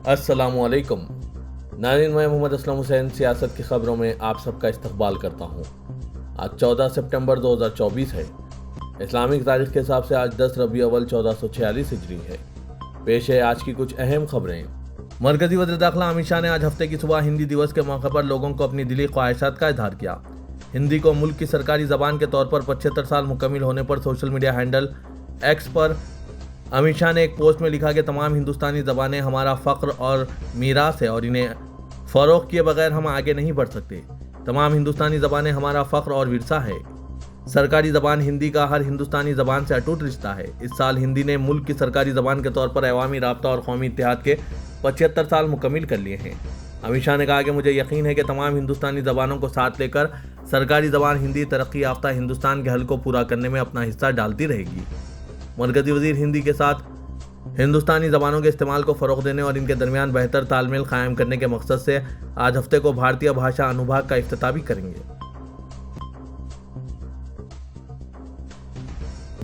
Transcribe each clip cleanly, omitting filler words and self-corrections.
अस्सलामु अलैकुम नाज़रीन, मैं मोहम्मद असलम हुसैन सियासत की ख़बरों में आप सबका इस्तकबाल करता हूँ। आज 14 सितंबर 2024 है। इस्लामिक तारीख के हिसाब से आज 10 रबी अव्वल 1446 हिजरी है। पेश है आज की कुछ अहम खबरें। मरकज़ी वज़ीर दाखिला अमित शाह ने आज हफ्ते की सुबह हिंदी दिवस के मौके पर लोगों को अपनी दिली ख्वाहिशात का इजहार किया। हिंदी को मुल्क की सरकारी ज़बान के तौर पर 75 साल मुकम्मिल होने पर सोशल मीडिया हैंडल एक्स पर अमित शाह ने एक पोस्ट में लिखा कि तमाम हिंदुस्तानी ज़बानें हमारा फ़ख्र और मीरास है और इन्हें फ़रोग़ किए बगैर हम आगे नहीं बढ़ सकते। तमाम हिंदुस्तानी ज़बानें हमारा फ़ख्र और विरसा है। सरकारी ज़बान हिंदी का हर हिंदुस्तानी ज़बान से अटूट रिश्ता है। इस साल हिंदी ने मुल्क की सरकारी ज़बान के तौर पर अवामी राब्ता और कौमी इत्तेहाद के 75 साल मुकम्मिल कर लिए हैं। अमित शाह ने कहा कि मुझे यकीन है कि तमाम हिंदुस्तानी ज़बानों को साथ लेकर सरकारी ज़बान हिंदी तरक्की याफ्ता हिंदुस्तान के हल को पूरा करने में अपना हिस्सा डालती रहेगी। मरकज़ी वज़ीर हिंदी के साथ हिंदुस्तानी ज़बानों के इस्तेमाल को फ़रोग़ देने और इनके दरमियान बेहतर तालमेल क़ायम करने के मकसद से आज हफ्ते को भारतीय भाषा अनुभाग का इफ्तिताह भी करेंगे।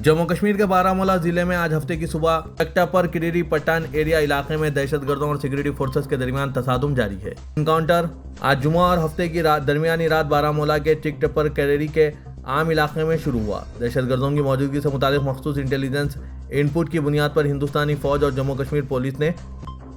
जम्मू कश्मीर के बारामूला ज़िले में आज हफ्ते की सुबह टकटापर किरीरी पट्टान एरिया इलाके में दहशतगर्दों और सिक्योरिटी फोर्सेस के दरमियान तसादुम जारी है। इनकाउंटर आज जुमा और हफ्ते की दरमियानी रात बारामूला के टकटापर किरीरी के आम इलाके में शुरू हुआ। दहशतगर्दों की मौजूदगी से मुतालिक मखसूस इंटेलिजेंस इनपुट की बुनियाद पर हिंदुस्तानी फौज और जम्मू कश्मीर पुलिस ने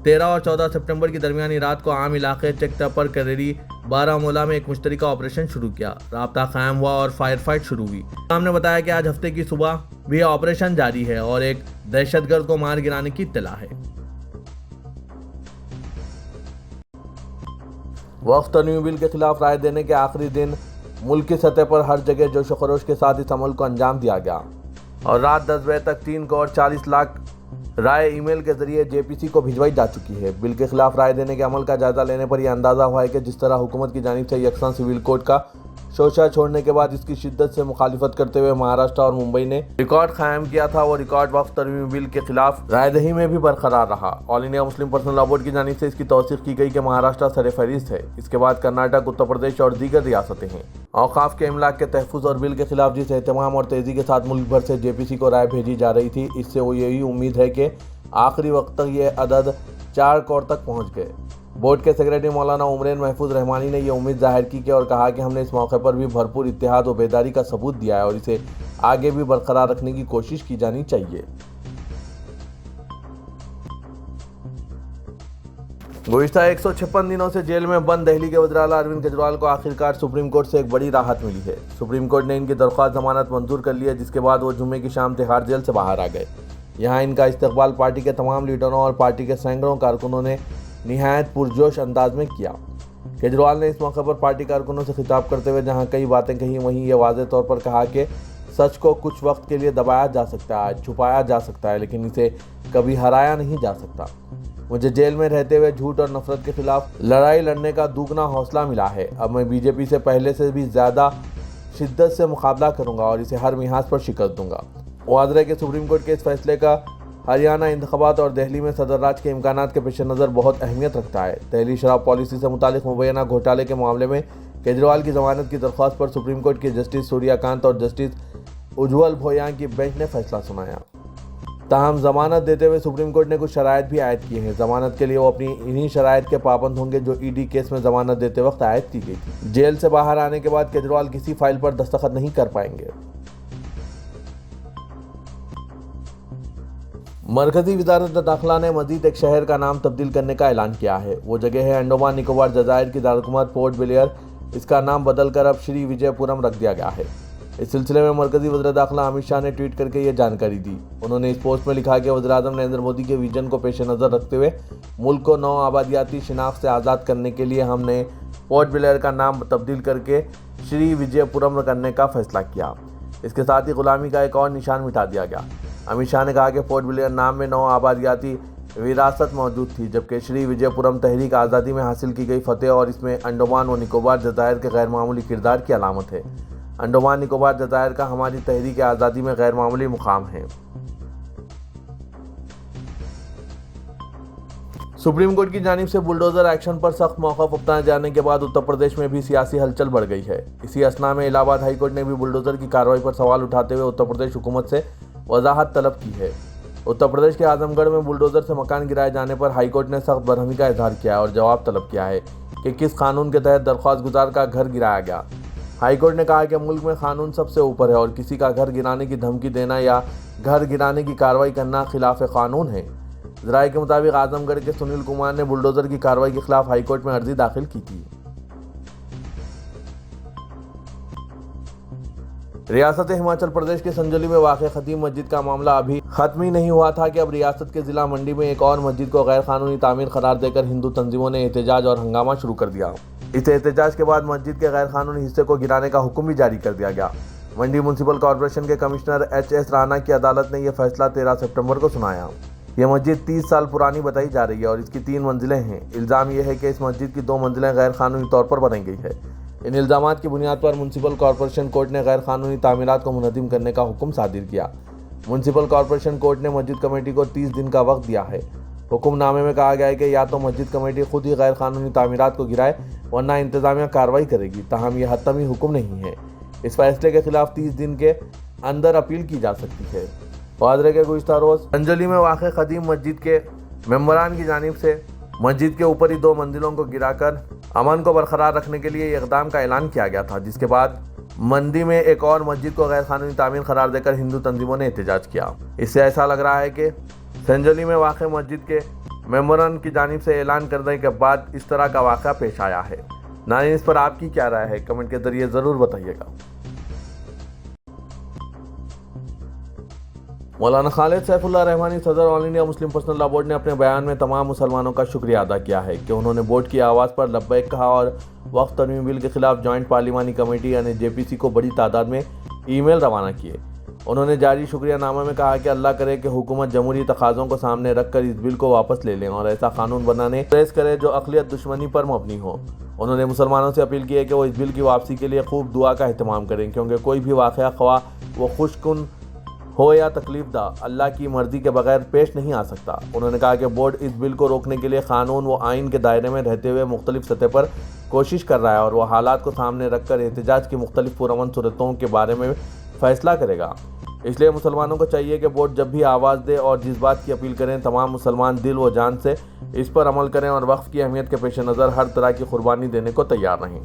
13 और 14 सितंबर की दरमियानी रात को आम इलाके टकटापर किरीरी बारामूला में एक मुश्तरका ऑपरेशन शुरू किया। राब्ता कायम हुआ और फायर फाइट शुरू हुई। हमने बताया कि आज हफ्ते की सुबह भी ऑपरेशन जारी है और एक दहशतगर्द को मार गिराने की इत्तला है। वक्फ तरमीमी बिल के खिलाफ राय देने के आखिरी दिन मुल्क की सतह पर हर जगह जोश व खरोश के साथ इस अमल को अंजाम दिया गया और रात 10 बजे तक 3 करोड़ 40 लाख राय ईमेल के जरिए जेपीसी को भिजवाई जा चुकी है। बिल के खिलाफ राय देने के अमल का जायजा लेने पर यह अंदाज़ा हुआ है कि जिस तरह हुकूमत की जानिब से यकसा सिविल कोड का शोशा छोड़ने के बाद इसकी शिद्दत से मुखालिफत करते हुए महाराष्ट्र और मुंबई ने रिकॉर्ड कायम किया था, वो रिकॉर्ड वक्फ तरमीमी बिल के खिलाफ रायदही में भी बरकरार रहा। All India Muslim personal law board की जानिब से इसकी तौसीक़ की गई कि महाराष्ट्र सरफहरिस्त है। इसके बाद कर्नाटक, उत्तर प्रदेश और दीगर रियासतें हैं। औकाफ के इमलाक के तहफ़्फ़ुज़ और बिल के खिलाफ जिस एहतमाम और तेज़ी के साथ मुल्क भर से जेपीसी को राय भेजी जा रही थी, इससे वो यही उम्मीद है कि आखिरी वक्त तक ये अदद 4 करोड़ तक पहुँच गए। बोर्ड के सेक्रेटरी मौलाना उमरेन महफूज रहमानी ने यह उम्मीद जाहिर की और कहा कि हमने इस मौके पर भी भरपूर इत्तेहाद व बेदारी का सबूत दिया है और इसे आगे भी बरकरार रखने की कोशिश की जानी चाहिए। गुज़िश्ता 156 दिनों से जेल में बंद दिल्ली के वज़ीर आला अरविंद केजरीवाल को आखिरकार सुप्रीम कोर्ट से एक बड़ी राहत मिली है। सुप्रीम कोर्ट ने इनकी दरख्वास्त जमानत मंजूर कर ली है, जिसके बाद वो जुम्मे की शाम तिहाड़ जेल से बाहर आ गए। यहाँ इनका इस्तकबाल पार्टी के तमाम लीडरों और पार्टी के सैकड़ों कारकुनों ने निहायत पुरजोश अंदाज में किया। केजरीवाल ने इस मौके पर पार्टी कारकुनों से खिताब करते हुए जहां कई बातें कही, वहीं ये वाज़ेह तौर पर कहा कि सच को कुछ वक्त के लिए दबाया जा सकता है, छुपाया जा सकता है, लेकिन इसे कभी हराया नहीं जा सकता। मुझे जेल में रहते हुए झूठ और नफरत के खिलाफ लड़ाई लड़ने का दुगना हौसला मिला है। अब मैं बीजेपी से पहले से भी ज़्यादा शिद्दत से मुकाबला करूँगा और इसे हर मिहाज पर शिकस्त दूँगा। वाज़ेह के सुप्रीम कोर्ट के इस फैसले का हरियाणा इंतखाबात और दिल्ली में सदर राज के इम्कानात के पेश नज़र बहुत अहमियत रखता है। दिल्ली शराब पॉलिसी से मुतालिक मुबैना घोटाले के मामले में केजरीवाल की जमानत की दरख्वास्त पर सुप्रीम कोर्ट के जस्टिस सूर्यकांत और जस्टिस उज्ज्वल भोयां की बेंच ने फैसला सुनाया। ताहम जमानत देते हुए सुप्रीम कोर्ट ने कुछ शराइत भी आयद की हैं। जमानत के लिए वो अपनी इन्हीं शराइत के पाबंद होंगे जो ईडी केस में जमानत देते वक्त आयद की गई थी। जेल से बाहर आने के बाद केजरीवाल किसी फाइल पर दस्तखत नहीं कर पाएंगे। मरकज़ी वज़ारत दाखिला ने मज़ीद एक शहर का नाम तब्दील करने का ऐलान किया है। वो जगह है अंडमान निकोबार जज़ायर की दारकूमत पोर्ट ब्लेयर। इसका नाम बदलकर अब श्री विजयपुरम रख दिया गया है। इस सिलसिले में मरकज़ी वज़ीर दाखिला अमित शाह ने ट्वीट करके ये जानकारी दी। उन्होंने इस पोस्ट में लिखा कि वज़ीर-ए-आज़म नरेंद्र मोदी के विजन को पेश नज़र रखते हुए मुल्क को नौ आबादियाती शिनाख्त से आज़ाद करने के लिए हमने पोर्ट ब्लेयर का नाम तब्दील करके श्री विजयपुरम करने का फैसला किया। इसके साथ ही ग़ुलामी का एक और निशान मिटा दिया गया। अमित शाह ने कहा कि पोर्ट ब्लेयर नाम में 9 आबादियाती विरासत मौजूद थी, जबकि श्री विजयपुरम तहरीक आज़ादी में हासिल की गई फतेह और इसमें अंडमान व निकोबार जज़ायर के गैर मामूली किरदार की अलामत है। अंडमान निकोबार जज़ायर का हमारी तहरीक आज़ादी में गैर मामूली मुकाम है। सुप्रीम कोर्ट की जानिब से बुलडोज़र एक्शन पर सख्त मौक़िफ़ अपनाए जाने के बाद उत्तर प्रदेश में भी सियासी हलचल बढ़ गई है। इसी असना में इलाहाबाद हाई कोर्ट ने भी बुलडोज़र की कार्रवाई पर सवाल उठाते हुए उत्तर प्रदेश हुकूमत से वजाहत तलब की है। उत्तर प्रदेश के आजमगढ़ में बुलडोजर से मकान गिराए जाने पर हाईकोर्ट ने सख्त बरहमी का इजहार किया है और जवाब तलब किया है कि किस कानून के तहत दरख्वास्त गुजार का घर गिराया गया। हाईकोर्ट ने कहा कि मुल्क में कानून सबसे ऊपर है और किसी का घर गिराने की धमकी देना या घर गिराने की कार्रवाई करना खिलाफ कानून है। ज़राए के मुताबिक आजमगढ़ के सुनील कुमार ने बुलडोजर की कार्रवाई के खिलाफ हाईकोर्ट में अर्जी दाखिल की थी। रियासत हिमाचल प्रदेश के संजौली में वाक़ खतीम मस्जिद का मामला अभी खत्म ही नहीं हुआ था कि अब रियासत के जिला मंडी में एक और मस्जिद को गैर कानूनी तामीर करार देकर हिंदू तंजीमों ने एहतजाज और हंगामा शुरू कर दिया। इस एहतजाज के बाद मस्जिद के गैर कानूनी हिस्से को गिराने का हुक्म भी जारी कर दिया गया। मंडी म्यूनसिपल कॉर्पोरेशन के कमिश्नर HS राणा की अदालत ने यह फैसला 13 सितंबर को सुनाया। यह मस्जिद 30 साल पुरानी बताई जा रही है और इसकी 3 मंजिलें हैं। इल्ज़ाम यह है कि इस मस्जिद की 2 मंजिलें गैर कानूनी तौर पर बनाई गई है। इन इल्ज़ामात की बुनियाद पर म्यूनसिपल कॉर्पोरेशन कोर्ट ने गैर कानूनी तामीरात को मुनज़्ज़म करने का हुक्म सादिर किया। म्यूनसिपल कॉर्पोरेशन कोर्ट ने मस्जिद कमेटी को 30 दिन का वक्त दिया है। हुक्मनामे में कहा गया है कि या तो मस्जिद कमेटी खुद ही गैर कानूनी तामीरात को गिराए वरना इंतज़ामिया कार्रवाई करेगी। ताहम यह हतमी हुक्म नहीं है। इस फैसले के खिलाफ 30 दिन के अंदर अपील की जा सकती है। वादरे के गुज़िश्ता रोज़ संजौली में वाक़ कदीम मस्जिद के मेंबरान की जानिब से मस्जिद के ऊपरी 2 मंजिलों को गिराकर अमन को बरकरार रखने के लिए इक़दाम का ऐलान किया गया था, जिसके बाद मंडी में एक और मस्जिद को गैर कानूनी तामीर करार देकर हिंदू तंजीमों ने एहतजाज किया। इससे ऐसा लग रहा है कि संजौली में वाक़ मस्जिद के मेंबरान की जानिब से ऐलान करने के बाद इस तरह का वाक़ा पेश आया है। नाज़रीन, इस पर आपकी क्या राय है, कमेंट के जरिए ज़रूर बताइएगा। मौलाना खालिद सैफुल्लाह रहमानी सदर all India Muslim personal law board ने अपने बयान में तमाम मुसलमानों का शुक्रिया अदा किया है कि उन्होंने बोर्ड की आवाज़ पर लब्बैक कहा और वक्फ तरमीम बिल के खिलाफ जॉइंट पार्लिमानी कमेटी यानी JPC को बड़ी तादाद में ईमेल रवाना किए। उन्होंने जारी शुक्रियानामा में कहा कि अल्लाह करे कि हुकूमत जमहूरी तकाज़ों को सामने रख कर इस बिल को वापस ले लें और ऐसा कानून बनाने प्रेस करे जो अक़लियत दुश्मनी पर मबनी हो। उन्होंने मुसलमानों से अपील की है कि वो इस बिल की वापसी के लिए खूब दुआ का एहतमाम करें, क्योंकि कोई भी वाक़या ख्वाह वो खुशकुन हो या तकलीफ दा अल्लाह की मर्ज़ी के बगैर पेश नहीं आ सकता। उन्होंने कहा कि बोर्ड इस बिल को रोकने के लिए कानून व आइन के दायरे में रहते हुए मुख्तलिफ सतह पर कोशिश कर रहा है और वह हालात को सामने रखकर एहतजाज की मुख्तलिफ पुरअमन सूरतों के बारे में फ़ैसला करेगा। इसलिए मुसलमानों को चाहिए कि बोर्ड जब भी आवाज़ दे और जिस बात की अपील करें, तमाम मुसलमान दिल व जान से इस पर अमल करें और वक्फ की अहमियत के पेश नज़र हर तरह की कुर्बानी देने को तैयार रहें।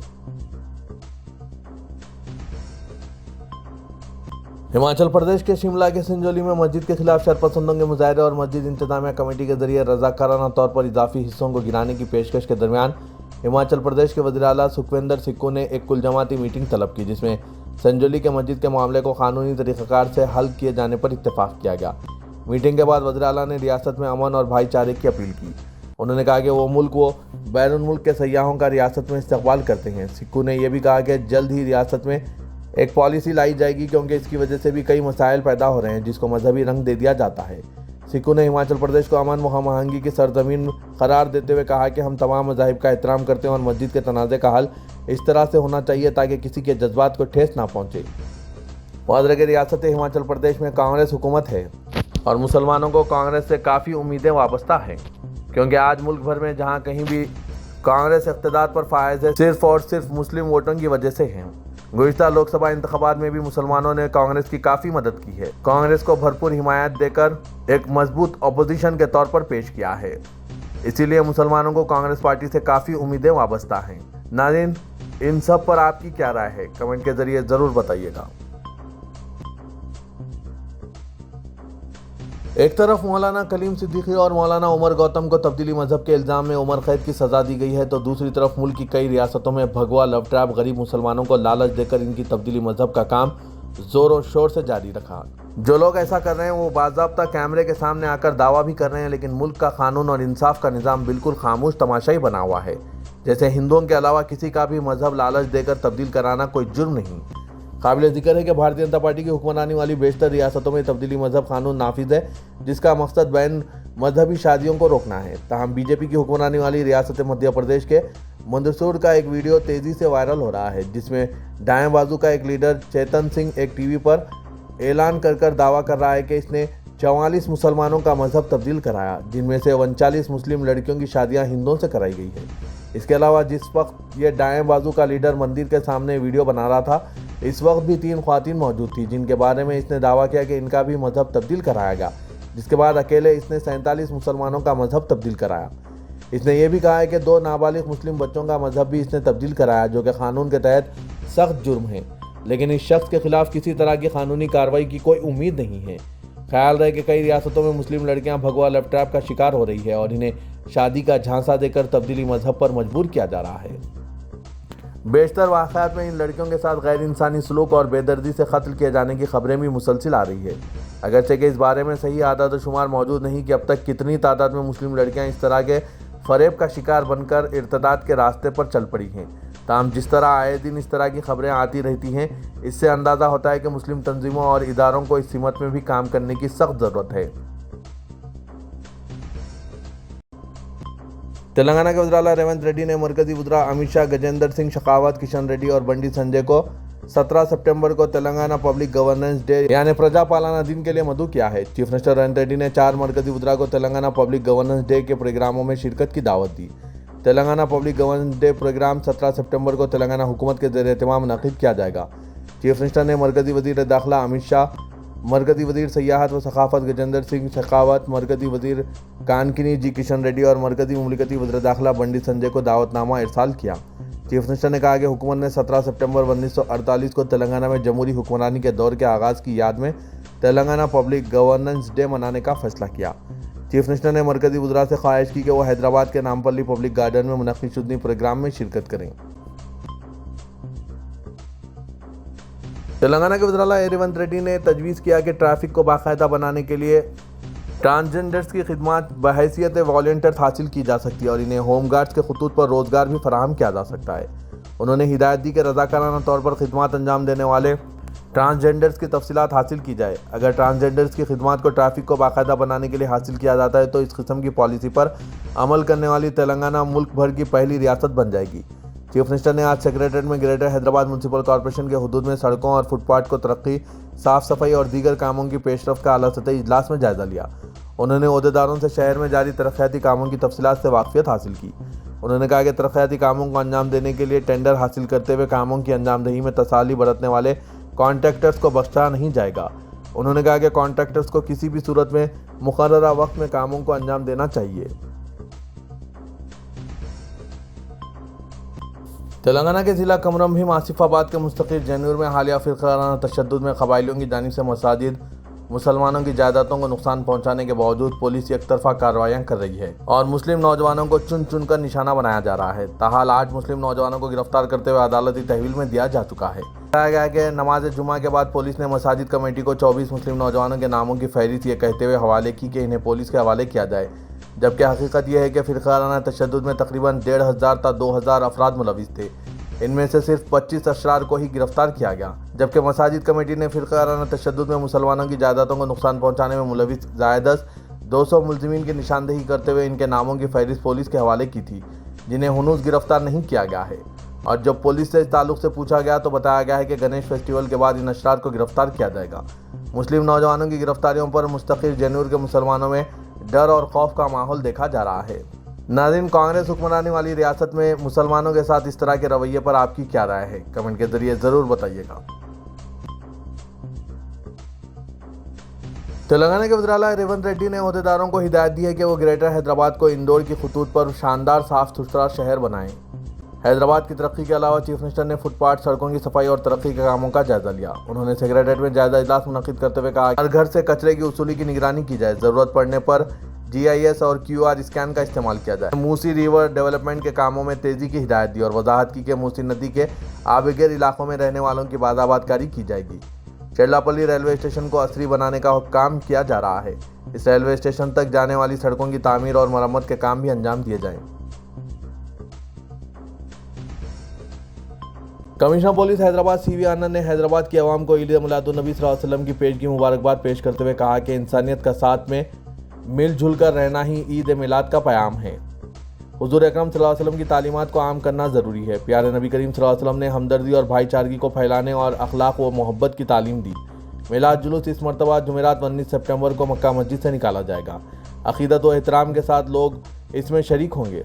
हिमाचल प्रदेश के शिमला के संजौली में मस्जिद के खिलाफ शरपसंदों के मुजाहरे और मस्जिद इंतजामिया कमेटी के जरिए रज़ाकाराना तौर पर इजाफी हिस्सों को गिराने की पेशकश के दरमियान हिमाचल प्रदेश के वज़ीर आला सुखविंदर सिक्कू ने एक कुल जमाती मीटिंग तलब की, जिसमें संजौली के मस्जिद के मामले को कानूनी तरीक़ाकार से हल किए जाने पर इत्तेफाक किया गया। मीटिंग के बाद वज़ीर आला ने रियासत में अमन और भाईचारे की अपील की। उन्होंने कहा कि वो मुल्क व बैरून मुल्क के सयाहों का रियासत में इस्तकबाल करते हैं। सिक्कू ने यह भी कहा कि जल्द ही रियासत में एक पॉलिसी लाई जाएगी, क्योंकि इसकी वजह से भी कई मसाइल पैदा हो रहे हैं जिसको मजहबी रंग दे दिया जाता है। सिक्कू ने हिमाचल प्रदेश को अमन व हम-आहंगी की सरजमीन करार देते हुए कहा कि हम तमाम मज़ाहिब का एहतराम करते हैं और मस्जिद के तनाज़े का हल इस तरह से होना चाहिए ताकि किसी के जज्बात को ठेस ना पहुँचे। वादरे के रियासत हिमाचल प्रदेश में कांग्रेस हुकूमत है और मुसलमानों को कांग्रेस से काफ़ी उम्मीदें वाबस्ता हैं, क्योंकि आज मुल्क भर में जहाँ कहीं भी कांग्रेस इक़्तिदार पर फायज़ है, सिर्फ़ और सिर्फ मुस्लिम वोटों की वजह से हैं। गुज़िश्ता लोकसभा इंतखाबात में भी मुसलमानों ने कांग्रेस की काफ़ी मदद की है, कांग्रेस को भरपूर हिमायत देकर एक मजबूत अपोजिशन के तौर पर पेश किया है। इसीलिए मुसलमानों को कांग्रेस पार्टी से काफ़ी उम्मीदें वाबस्ता हैं। नाज़रीन, इन सब पर आपकी क्या राय है, कमेंट के ज़रिए ज़रूर बताइएगा। एक तरफ मौलाना कलीम सिद्दीकी और मौलाना उमर गौतम को तब्दीली मजहब के इल्ज़ाम में उम्र कैद की सज़ा दी गई है, तो दूसरी तरफ मुल्क की कई रियासतों में भगवा लव ट्रैप गरीब मुसलमानों को लालच देकर इनकी तब्दीली मजहब का काम ज़ोर और शोर से जारी रखा। जो लोग ऐसा कर रहे हैं वो बाज़ाब्ता कैमरे के सामने आकर दावा भी कर रहे हैं, लेकिन मुल्क का कानून और इंसाफ का निज़ाम बिल्कुल खामोश तमाशा ही बना हुआ है। जैसे हिंदुओं के अलावा किसी का भी मजहब लालच देकर तब्दील कराना कोई जुर्म नहीं। काबिल ज़िक्र है कि भारतीय जनता पार्टी की हुक्मरानी वाली बेशतर रियासतों में तब्दीली मजहब कानून नाफिज है, जिसका मकसद बैन मजहबी शादियों को रोकना है। ताहम बीजेपी की हुक्मरानी वाली रियासत मध्य प्रदेश के मंदसौर का एक वीडियो तेज़ी से वायरल हो रहा है, जिसमें दाएं बाजू का एक लीडर चेतन सिंह एक टीवी पर ऐलान कर दावा कर रहा है कि इसने 44 मुसलमानों का मजहब तब्दील कराया, जिनमें से 39 मुस्लिम लड़कियों की शादियां हिंदुओं से कराई गई है। इसके अलावा जिस वक्त ये दाएं बाजू का लीडर मंदिर के सामने वीडियो बना रहा था, इस वक्त भी 3 ख्वातीन मौजूद थी, जिनके बारे में इसने दावा किया कि इनका भी मजहब तब्दील कराया गया। جس کے بعد اکیلے اس نے 47 مسلمانوں کا مذہب تبدیل کرایا۔ اس نے یہ بھی کہا ہے کہ 2 نابالغ مسلم بچوں کا مذہب بھی اس نے تبدیل کرایا، جو کہ قانون کے تحت سخت جرم ہے، لیکن اس شخص کے خلاف کسی طرح کی قانونی کارروائی کی کوئی امید نہیں ہے۔ خیال رہے کہ کئی ریاستوں میں مسلم لڑکیاں بھگوا لو ٹریپ کا شکار ہو رہی ہے اور انہیں شادی کا جھانسا دے کر تبدیلی مذہب پر مجبور کیا جا رہا ہے۔ بیشتر واقعات میں ان لڑکیوں کے ساتھ غیر انسانی سلوک اور بے دردی سے قتل کیے جانے کی خبریں بھی مسلسل آ رہی ہے، اگرچہ کہ اس بارے میں صحیح اعداد و شمار موجود نہیں کہ اب تک کتنی تعداد میں مسلم لڑکیاں اس طرح کے فریب کا شکار بن کر ارتداد کے راستے پر چل پڑی ہیں۔ تاہم جس طرح آئے دن اس طرح کی خبریں آتی رہتی ہیں، اس سے اندازہ ہوتا ہے کہ مسلم تنظیموں اور اداروں کو اس سمت میں بھی کام کرنے کی سخت ضرورت ہے۔ تلنگانہ کے وزیر اعلیٰ ریونت ریڈی نے مرکزی وزراء امت شاہ، گجیندر سنگھ شیخاوت، کشن ریڈی اور بنڈی سنجے کو 17 ستمبر کو تلنگانہ پبلک گورننس ڈے یعنی پرجا پالنا دن کے لیے مدعو کیا ہے۔ چیف منسٹر ریونت ریڈی نے 4 مرکزی وزراء کو تلنگانہ پبلک گورننس ڈے کے پروگراموں میں شرکت کی دعوت دی۔ Telangana public governance day program 17 ستمبر کو تلنگانہ حکومت کے زیر اہتمام منعقد کیا جائے گا۔ چیف منسٹر نے مرکزی وزیر داخلہ امت شاہ، مرکزی وزیر سیاحت و ثقافت گجیندر سنگھ شیخاوت، مرکزی وزیر کانکنی جی کشن ریڈی اور مرکزی مملکتی وزیر داخلہ بنڈی سنجے کو دعوت نامہ ارسال کیا۔ چیف منسٹر نے کہا کہ حکومت نے 17 ستمبر 1948 کو تلنگانہ میں جمہوری حکمرانی کے دور کے آغاز کی یاد میں تلنگانہ پبلک گورننس ڈے منانے کا فیصلہ کیا۔ چیف منسٹر نے مرکزی وزراء سے خواہش کی کہ وہ حیدرآباد کے نامپلی پبلک گارڈن میں منعقد شدنی پروگرام میں شرکت کریں۔ تلنگانہ کے وزیر اعلیٰ ریونت ریڈی نے تجویز کیا کہ ٹریفک کو باقاعدہ بنانے کے لیے ٹرانسجینڈرز کی خدمات بحیثیت والنٹیئر حاصل کی جا سکتی ہے اور انہیں ہوم گارڈز کے خطوط پر روزگار بھی فراہم کیا جا سکتا ہے۔ انہوں نے ہدایت دی کہ رضاکارانہ طور پر خدمات انجام دینے والے ٹرانسجینڈرز کی تفصیلات حاصل کی جائے۔ اگر ٹرانسجینڈرز کی خدمات کو ٹریفک کو باقاعدہ بنانے کے لیے حاصل کیا جاتا ہے تو اس قسم کی پالیسی پر عمل کرنے والی تلنگانہ ملک بھر کی پہلی ریاست بن جائے گی۔ چیف منسٹر نے آج سیکریٹریٹ میں گریٹر حیدرآباد میونسپل کارپوریشن کے حدود میں سڑکوں اور فٹ پاتھ کو ترقی، صاف صفائی اور دیگر کاموں کی پیش رفت کا اعلیٰ سطحی اجلاس میں جائزہ لیا۔ انہوں نے عہدیداروں سے شہر میں جاری ترقیاتی کاموں کی تفصیلات سے واقفیت حاصل کی۔ انہوں نے کہا کہ ترقیاتی کاموں کو انجام دینے کے لیے ٹینڈر حاصل کرتے ہوئے کاموں کی انجام دہی میں تساہلی برتنے والے کانٹریکٹرز کو بخشا نہیں جائے گا۔ انہوں نے کہا کہ کانٹریکٹرز کو کسی بھی صورت میں مقررہ وقت میں کاموں کو انجام دینا چاہیے۔ تلنگانہ کے ضلع کمرم بھیم آصف آباد کے مستقل جینور میں حالیہ فرقہ وارانہ تشدد میں قبائلیوں کی جانب سے مساجد، مسلمانوں کی جائیدادوں کو نقصان پہنچانے کے باوجود پولیس یک طرفہ کارروائیاں کر رہی ہے اور مسلم نوجوانوں کو چن چن کر نشانہ بنایا جا رہا ہے۔ تاحال 8 مسلم نوجوانوں کو گرفتار کرتے ہوئے عدالتی تحویل میں دیا جا چکا ہے۔ بتایا گیا ہے کہ نماز جمعہ کے بعد پولیس نے مساجد کمیٹی کو 24 مسلم نوجوانوں کے ناموں کی فہرست یہ کہتے ہوئے حوالے کی کہ انہیں پولیس کے حوالے کیا جائے، جبکہ حقیقت یہ ہے کہ فرقہ وارانہ تشدد میں تقریباً 1500 تا 2000 افراد ملوث تھے۔ ان میں سے صرف 25 اشرار کو ہی گرفتار کیا گیا، جبکہ مساجد کمیٹی نے فرقہ وارانہ تشدد میں مسلمانوں کی جائیدادوں کو نقصان پہنچانے میں ملوث زائد از 200 ملزمین کی نشاندہی کرتے ہوئے ان کے ناموں کی فہرست پولیس کے حوالے کی تھی، جنہیں ہنوز گرفتار نہیں کیا گیا ہے۔ اور جب پولیس سے اس تعلق سے پوچھا گیا تو بتایا گیا ہے کہ گنیش فیسٹیول کے بعد ان اشرار کو گرفتار کیا جائے گا۔ مسلم نوجوانوں کی گرفتاریوں پر مستقل جینور کے مسلمانوں میں ڈر اور خوف کا ماحول دیکھا جا رہا ہے۔ ناظرین، کانگریس حکمرانی والی ریاست میں مسلمانوں کے ساتھ اس طرح کے رویے پر آپ کی کیا رائے ہے؟ کمنٹ کے ذریعے ضرور بتائیے گا۔ تلنگانہ کے وزیر اعلیٰ ریونت ریڈی نے عہدیداروں کو ہدایت دی ہے کہ وہ گریٹر حیدرآباد کو اندور کی خطوط پر شاندار صاف ستھرا شہر بنائیں۔ حیدرآباد کی ترقی کے علاوہ چیف منسٹر نے فٹ پاتھ، سڑکوں کی صفائی اور ترقی کے کاموں کا جائزہ لیا۔ انہوں نے سیکریٹریٹ میں جائزہ اجلاس منعقد کرتے ہوئے کہا کہ ہر گھر سے کچرے کی وصولی کی نگرانی کی جائے، ضرورت پڑنے پر GIS اور QR اسکین کا استعمال کیا جائے۔ موسی ریور ڈیولپمنٹ کے کاموں میں تیزی کی ہدایت دی اور وضاحت کی کہ موسی ندی کے آبگیر علاقوں میں رہنے والوں کی باز آباد کاری کی جائے گی۔ چیلاپلی ریلوے اسٹیشن کو عصری بنانے کا کام کیا جا رہا ہے۔ اس ریلوے اسٹیشن تک جانے والی سڑکوں کی تعمیر اور مرمت کے کام بھی انجام دیے جائیں۔ کمشنر پولیس حیدرآباد CV آنند نے حیدرآباد کی عوام کو عید میلاد النبی صلی اللہ علیہ وسلم کی پیشگی مبارکباد پیش کرتے ہوئے کہا کہ انسانیت کا ساتھ میں مل جل کر رہنا ہی عید میلاد کا پیام ہے۔ حضور اکرم صلی اللہ علیہ وسلم کی تعلیمات کو عام کرنا ضروری ہے۔ پیارے نبی کریم صلی اللہ علیہ وسلم نے ہمدردی اور بھائی چارگی کو پھیلانے اور اخلاق و محبت کی تعلیم دی۔ میلاد جلوس اس مرتبہ جمعرات 19 ستمبر کو مکہ مسجد سے نکالا جائے گا۔ عقیدت و احترام کے ساتھ لوگ اس میں شریک ہوں گے،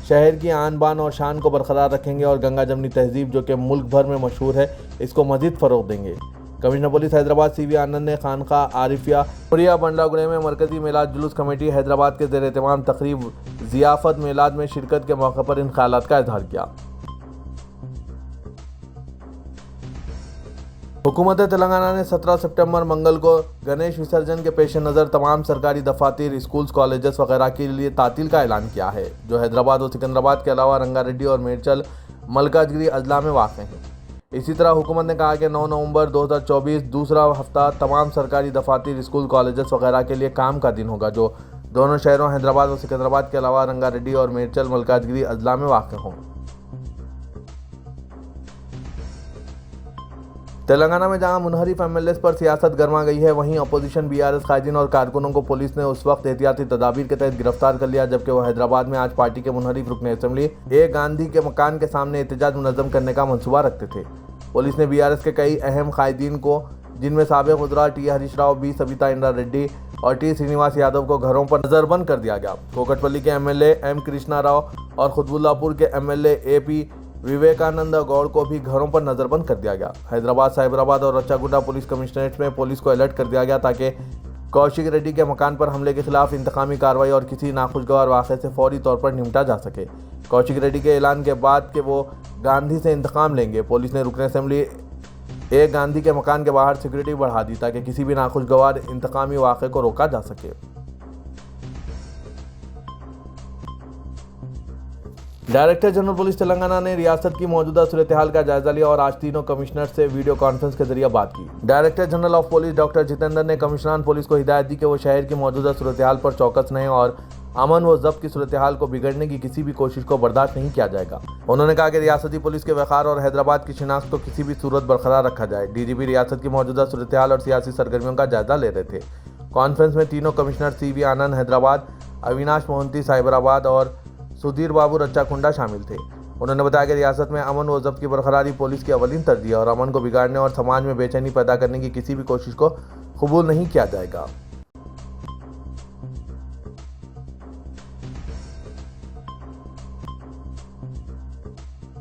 شہر کی آن بان اور شان کو برقرار رکھیں گے اور گنگا جمنی تہذیب جو کہ ملک بھر میں مشہور ہے اس کو مزید فروغ دیں گے۔ कमिश्नर पुलिस हैदराबाद CV आनंद ने खानका आरिफिया पुरिया बंडलागुड़े में मरकजी मेलाद जुलूस कमेटी हैदराबाद के ज़ेर एहतमाम तकरीब ज़ियाफ़त मेलाद में शिरकत के मौके पर इन ख्यालात का इजहार किया। हुकूमत तेलंगाना ने 17 सितंबर मंगल को गणेश विसर्जन के पेश नज़र तमाम सरकारी दफातर, स्कूल्स, कॉलेजेस वगैरह के लिए तातील का ऐलान किया है, जो हैदराबाद और सिकंदराबाद के अलावा रंगारेड्डी और मेडचल मलकाजगिरी अजला में वाक़ हैं। इसी तरह हुकूमत ने कहा कि 9 नवंबर 2024 दूसरा हफ्ता तमाम सरकारी दफातर, स्कूल, कॉलेजेस वगैरह के लिए काम का दिन होगा, जो दोनों शहरों हैदराबाद और सिकंदराबाद के अलावा रंगारेड्डी और मेडचल मलकाजगिरी अजला में वाक़ हों। तेलंगाना में जहां मुनहरिफ MLAs पर सियासत गरमा गई है, वहीं अपोजिशन BRS कायदीन और कारकुनों को पुलिस ने उस वक्त एहतियाती तदाबीर के तहत गिरफ्तार कर लिया जबकि वो हैदराबाद में आज पार्टी के मुनहरिफ रुकन असेंबली ए गांधी के मकान के सामने एहतजाज मुनज़्ज़म करने का मंसूबा रखते थे। पुलिस ने BRS के कई अहम कायदीन को, जिनमें साबिक़ वज़रा T हरीश राव, B सविता इंद्रा रेड्डी और T श्रीनिवास यादव को घरों पर नज़रबंद कर दिया गया। कोकटपल्ली के MLA M कृष्णा राव और खुतबुल्लापुर के MLA AP विवेकानंद गौड़ को भी घरों पर नज़रबंद कर दिया गया। हैदराबाद, साइबराबाद और रच्चागुड्डा पुलिस कमिश्नरेट में पुलिस को अलर्ट कर दिया गया ताकि कौशिक रेड्डी के मकान पर हमले के खिलाफ इंतकामी कार्रवाई और किसी नाखुशगवार वाक़े से फौरी तौर पर निपटा जा सके। कौशिक रेड्डी के ऐलान के बाद कि वो गांधी से इंतकाम लेंगे, पुलिस ने रुकन असेंबली ए गांधी के मकान के बाहर सिक्योरिटी बढ़ा दी ताकि किसी भी नाखुशगवार इंतकामी वाक़े को रोका जा सके। डायरेक्टर जनरल पुलिस तेलंगाना ने रियासत की मौजूदा सूरत हाल का जायजा लिया और आज तीनों कमिश्नर से वीडियो कॉन्फ्रेंस के जरिए बात की। Director general of police doctor Jitendra ने कमिश्नरान पुलिस को हिदायत दी कि वो शहर की मौजूदा सूरत हाल पर चौकस रहें और अमन व ज़ब्त की सूरत हाल को बिगड़ने की किसी भी कोशिश को बर्दाश्त नहीं किया जाएगा। उन्होंने कहा कि रियासती पुलिस के वक़ार और हैदराबाद की शिनाख्त को किसी भी सूरत बरकरार रखा जाए। DGP रियासत की मौजूदा सूरत हाल और सियासी सरगर्मियों का जायजा ले रहे थे। कॉन्फ्रेंस में तीनों कमिश्नर CV आनंद हैदराबाद, अविनाश मोहंती साइबराबाद और सुधीर बाबू रच्चाकुंडा शामिल थे। उन्होंने बताया कि रियासत में अमन व ज़ब्त की बरकरारी पुलिस की अवलीन तरजीह है और अमन को बिगाड़ने और समाज में बेचैनी पैदा करने की किसी भी कोशिश को कबूल नहीं किया जाएगा।